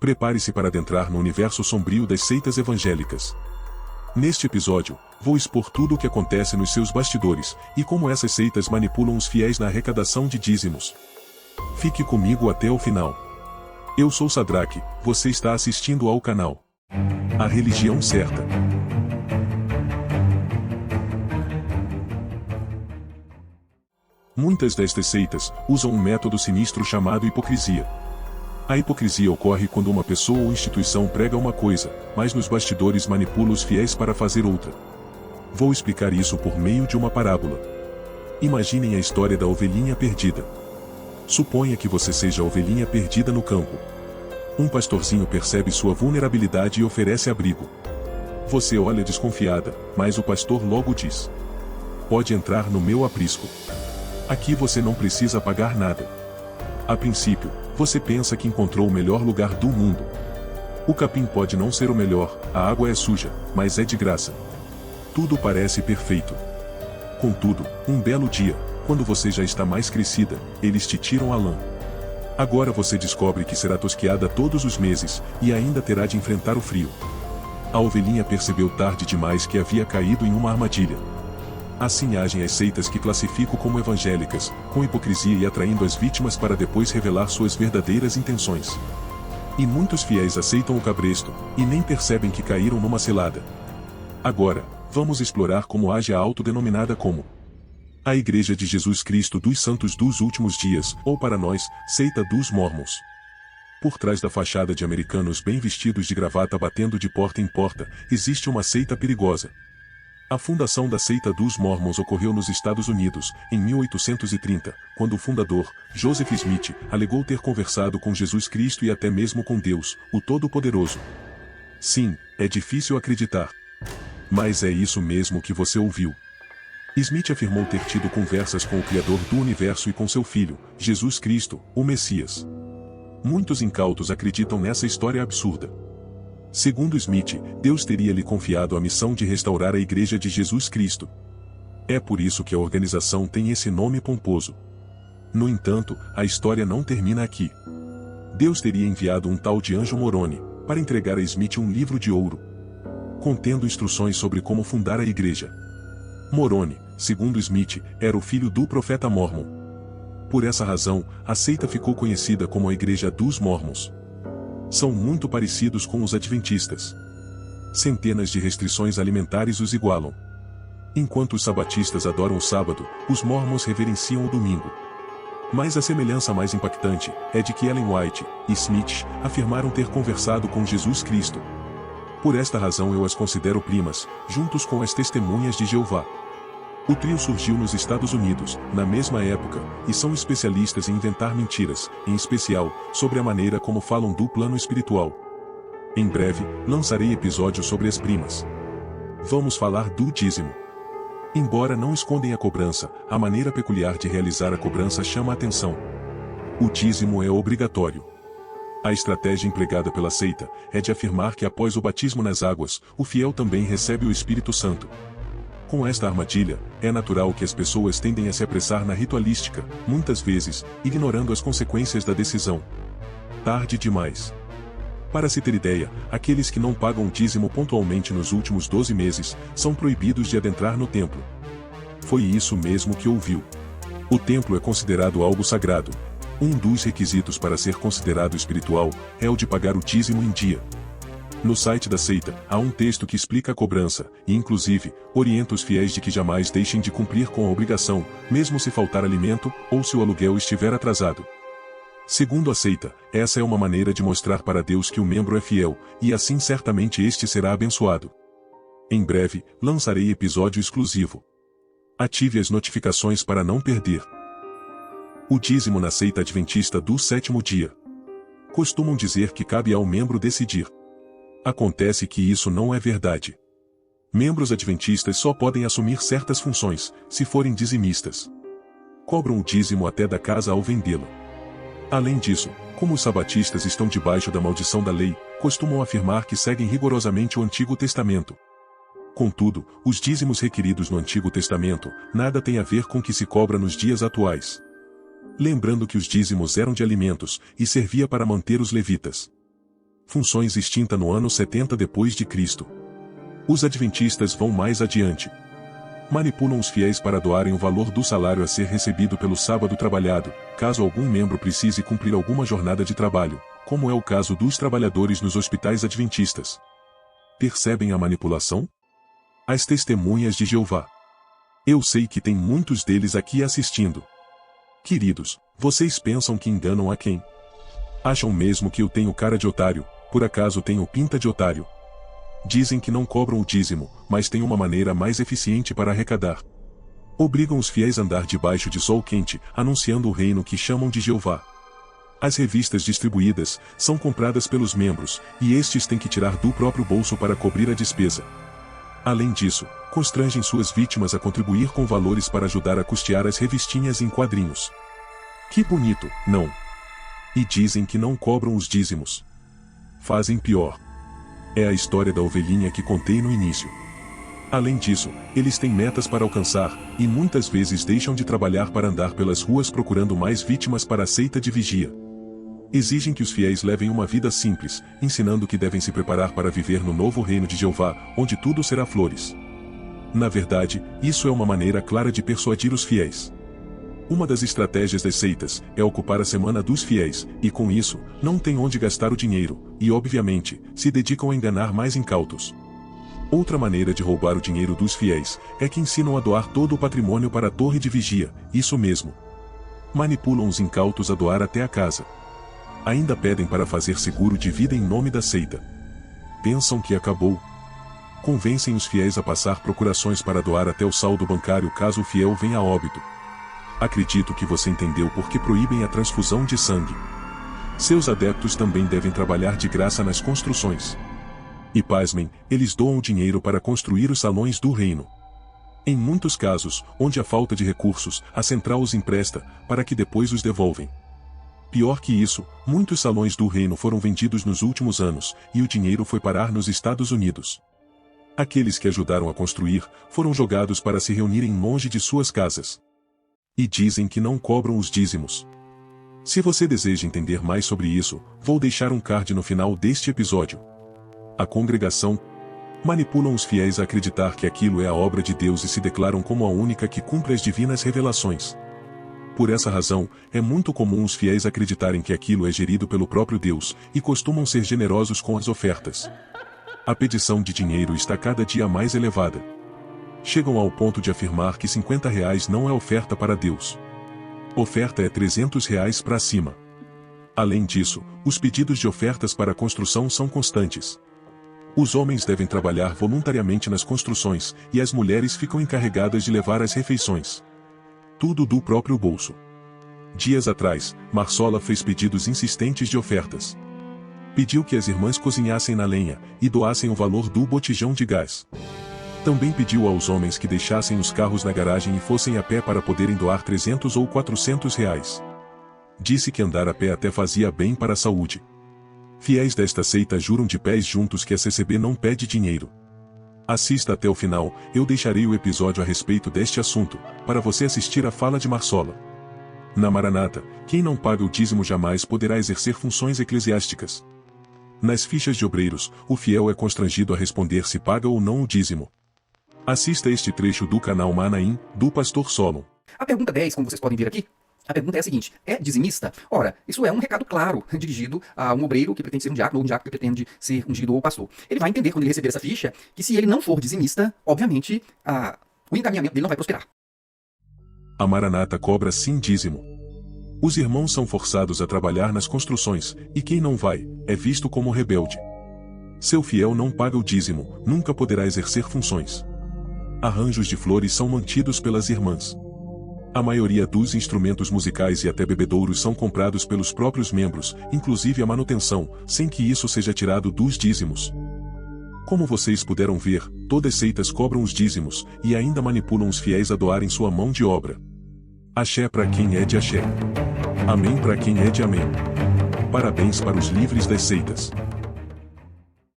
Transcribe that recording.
Prepare-se para adentrar no universo sombrio das seitas evangélicas. Neste episódio, vou expor tudo o que acontece nos seus bastidores, e como essas seitas manipulam os fiéis na arrecadação de dízimos. Fique comigo até o final. Eu sou Sadraque, você está assistindo ao canal A Religião Certa. Muitas destas seitas usam um método sinistro chamado hipocrisia. A hipocrisia ocorre quando uma pessoa ou instituição prega uma coisa, mas nos bastidores manipula os fiéis para fazer outra. Vou explicar isso por meio de uma parábola. Imaginem a história da ovelhinha perdida. Suponha que você seja a ovelhinha perdida no campo. Um pastorzinho percebe sua vulnerabilidade e oferece abrigo. Você olha desconfiada, mas o pastor logo diz: "Pode entrar no meu aprisco. Aqui você não precisa pagar nada." A princípio, você pensa que encontrou o melhor lugar do mundo. O capim pode não ser o melhor, a água é suja, mas é de graça. Tudo parece perfeito. Contudo, um belo dia, quando você já está mais crescida, eles te tiram a lã. Agora você descobre que será tosqueada todos os meses, e ainda terá de enfrentar o frio. A ovelhinha percebeu tarde demais que havia caído em uma armadilha. Assim agem as seitas que classifico como evangélicas, com hipocrisia e atraindo as vítimas para depois revelar suas verdadeiras intenções. E muitos fiéis aceitam o cabresto, e nem percebem que caíram numa cilada. Agora, vamos explorar como age a autodenominada como a Igreja de Jesus Cristo dos Santos dos Últimos Dias, ou para nós, Seita dos Mormons. Por trás da fachada de americanos bem vestidos de gravata batendo de porta em porta, existe uma seita perigosa. A fundação da Seita dos Mormons ocorreu nos Estados Unidos, em 1830, quando o fundador, Joseph Smith, alegou ter conversado com Jesus Cristo e até mesmo com Deus, o Todo-Poderoso. Sim, é difícil acreditar. Mas é isso mesmo que você ouviu. Smith afirmou ter tido conversas com o Criador do Universo e com seu filho, Jesus Cristo, o Messias. Muitos incautos acreditam nessa história absurda. Segundo Smith, Deus teria lhe confiado a missão de restaurar a Igreja de Jesus Cristo. É por isso que a organização tem esse nome pomposo. No entanto, a história não termina aqui. Deus teria enviado um tal de Anjo Moroni, para entregar a Smith um livro de ouro, contendo instruções sobre como fundar a igreja. Moroni, segundo Smith, era o filho do profeta Mormon. Por essa razão, a seita ficou conhecida como a Igreja dos Mormons. São muito parecidos com os adventistas. Centenas de restrições alimentares os igualam. Enquanto os sabatistas adoram o sábado, os mormons reverenciam o domingo. Mas a semelhança mais impactante é de que Ellen White e Smith afirmaram ter conversado com Jesus Cristo. Por esta razão eu as considero primas, juntos com as Testemunhas de Jeová. O trio surgiu nos Estados Unidos, na mesma época, e são especialistas em inventar mentiras, em especial, sobre a maneira como falam do plano espiritual. Em breve, lançarei episódios sobre as primas. Vamos falar do dízimo. Embora não escondem a cobrança, a maneira peculiar de realizar a cobrança chama a atenção. O dízimo é obrigatório. A estratégia empregada pela seita é de afirmar que após o batismo nas águas, o fiel também recebe o Espírito Santo. Com esta armadilha, é natural que as pessoas tendem a se apressar na ritualística, muitas vezes, ignorando as consequências da decisão. Tarde demais. Para se ter ideia, aqueles que não pagam o dízimo pontualmente nos últimos 12 meses, são proibidos de adentrar no templo. Foi isso mesmo que ouviu. O templo é considerado algo sagrado. Um dos requisitos para ser considerado espiritual é o de pagar o dízimo em dia. No site da seita, há um texto que explica a cobrança, e inclusive, orienta os fiéis de que jamais deixem de cumprir com a obrigação, mesmo se faltar alimento, ou se o aluguel estiver atrasado. Segundo a seita, essa é uma maneira de mostrar para Deus que o membro é fiel, e assim certamente este será abençoado. Em breve, lançarei episódio exclusivo. Ative as notificações para não perder. O dízimo na seita adventista do sétimo dia. Costumam dizer que cabe ao membro decidir. Acontece que isso não é verdade. Membros adventistas só podem assumir certas funções, se forem dizimistas. Cobram o dízimo até da casa ao vendê-la. Além disso, como os sabatistas estão debaixo da maldição da lei, costumam afirmar que seguem rigorosamente o Antigo Testamento. Contudo, os dízimos requeridos no Antigo Testamento nada têm a ver com o que se cobra nos dias atuais. Lembrando que os dízimos eram de alimentos, e servia para manter os levitas. funções extinta no ano 70 depois de Cristo. Os adventistas vão mais adiante. Manipulam os fiéis para doarem o valor do salário a ser recebido pelo sábado trabalhado, caso algum membro precise cumprir alguma jornada de trabalho, como é o caso dos trabalhadores nos hospitais adventistas. Percebem a manipulação? As testemunhas de Jeová. Eu sei que tem muitos deles aqui assistindo. Queridos, vocês pensam que enganam a quem? Acham mesmo que eu tenho cara de otário, por acaso tenho pinta de otário? Dizem que não cobram o dízimo, mas têm uma maneira mais eficiente para arrecadar. Obrigam os fiéis a andar debaixo de sol quente, anunciando o reino que chamam de Jeová. As revistas distribuídas são compradas pelos membros, e estes têm que tirar do próprio bolso para cobrir a despesa. Além disso, constrangem suas vítimas a contribuir com valores para ajudar a custear as revistinhas em quadrinhos. Que bonito, não? E dizem que não cobram os dízimos. Fazem pior. É a história da ovelhinha que contei no início. Além disso, eles têm metas para alcançar, e muitas vezes deixam de trabalhar para andar pelas ruas procurando mais vítimas para a seita de vigia. Exigem que os fiéis levem uma vida simples, ensinando que devem se preparar para viver no novo reino de Jeová, onde tudo será flores. Na verdade, isso é uma maneira clara de persuadir os fiéis. Uma das estratégias das seitas é ocupar a semana dos fiéis, e com isso, não tem onde gastar o dinheiro, e obviamente, se dedicam a enganar mais incautos. Outra maneira de roubar o dinheiro dos fiéis é que ensinam a doar todo o patrimônio para a torre de vigia, isso mesmo. Manipulam os incautos a doar até a casa. Ainda pedem para fazer seguro de vida em nome da seita. Pensam que acabou. Convencem os fiéis a passar procurações para doar até o saldo bancário caso o fiel venha a óbito. Acredito que você entendeu por que proíbem a transfusão de sangue. Seus adeptos também devem trabalhar de graça nas construções. E pasmem, eles doam o dinheiro para construir os salões do reino. Em muitos casos, onde há falta de recursos, a central os empresta, para que depois os devolvem. Pior que isso, muitos salões do reino foram vendidos nos últimos anos, e o dinheiro foi parar nos Estados Unidos. Aqueles que ajudaram a construir, foram jogados para se reunirem longe de suas casas. E dizem que não cobram os dízimos. Se você deseja entender mais sobre isso, vou deixar um card no final deste episódio. A congregação manipulam os fiéis a acreditar que aquilo é a obra de Deus e se declaram como a única que cumpre as divinas revelações. Por essa razão, é muito comum os fiéis acreditarem que aquilo é gerido pelo próprio Deus, e costumam ser generosos com as ofertas. A pedição de dinheiro está cada dia mais elevada. Chegam ao ponto de afirmar que R$50 não é oferta para Deus. Oferta é R$300 para cima. Além disso, os pedidos de ofertas para a construção são constantes. Os homens devem trabalhar voluntariamente nas construções, e as mulheres ficam encarregadas de levar as refeições. Tudo do próprio bolso. Dias atrás, Marsola fez pedidos insistentes de ofertas. Pediu que as irmãs cozinhassem na lenha, e doassem o valor do botijão de gás. Também pediu aos homens que deixassem os carros na garagem e fossem a pé para poderem doar R$300 ou R$400. Disse que andar a pé até fazia bem para a saúde. Fiéis desta seita juram de pés juntos que a CCB não pede dinheiro. Assista até o final, eu deixarei o episódio a respeito deste assunto, para você assistir a fala de Marsola. Na Maranata, quem não paga o dízimo jamais poderá exercer funções eclesiásticas. Nas fichas de obreiros, o fiel é constrangido a responder se paga ou não o dízimo. Assista este trecho do canal Manaim, do Pastor Solon. A pergunta 10, como vocês podem ver aqui, a pergunta é a seguinte: é dizimista? Ora, isso é um recado claro, dirigido a um obreiro que pretende ser um diácono, ou um diácono que pretende ser ungido ou pastor. Ele vai entender, quando ele receber essa ficha, que se ele não for dizimista, obviamente, o encaminhamento dele não vai prosperar. A Maranata cobra sim dízimo. Os irmãos são forçados a trabalhar nas construções, e quem não vai, é visto como rebelde. Seu fiel não paga o dízimo, nunca poderá exercer funções. Arranjos de flores são mantidos pelas irmãs. A maioria dos instrumentos musicais e até bebedouros são comprados pelos próprios membros, inclusive a manutenção, sem que isso seja tirado dos dízimos. Como vocês puderam ver, todas seitas cobram os dízimos, e ainda manipulam os fiéis a doarem sua mão de obra. Axé para quem é de axé. Amém para quem é de amém. Parabéns para os livres das seitas.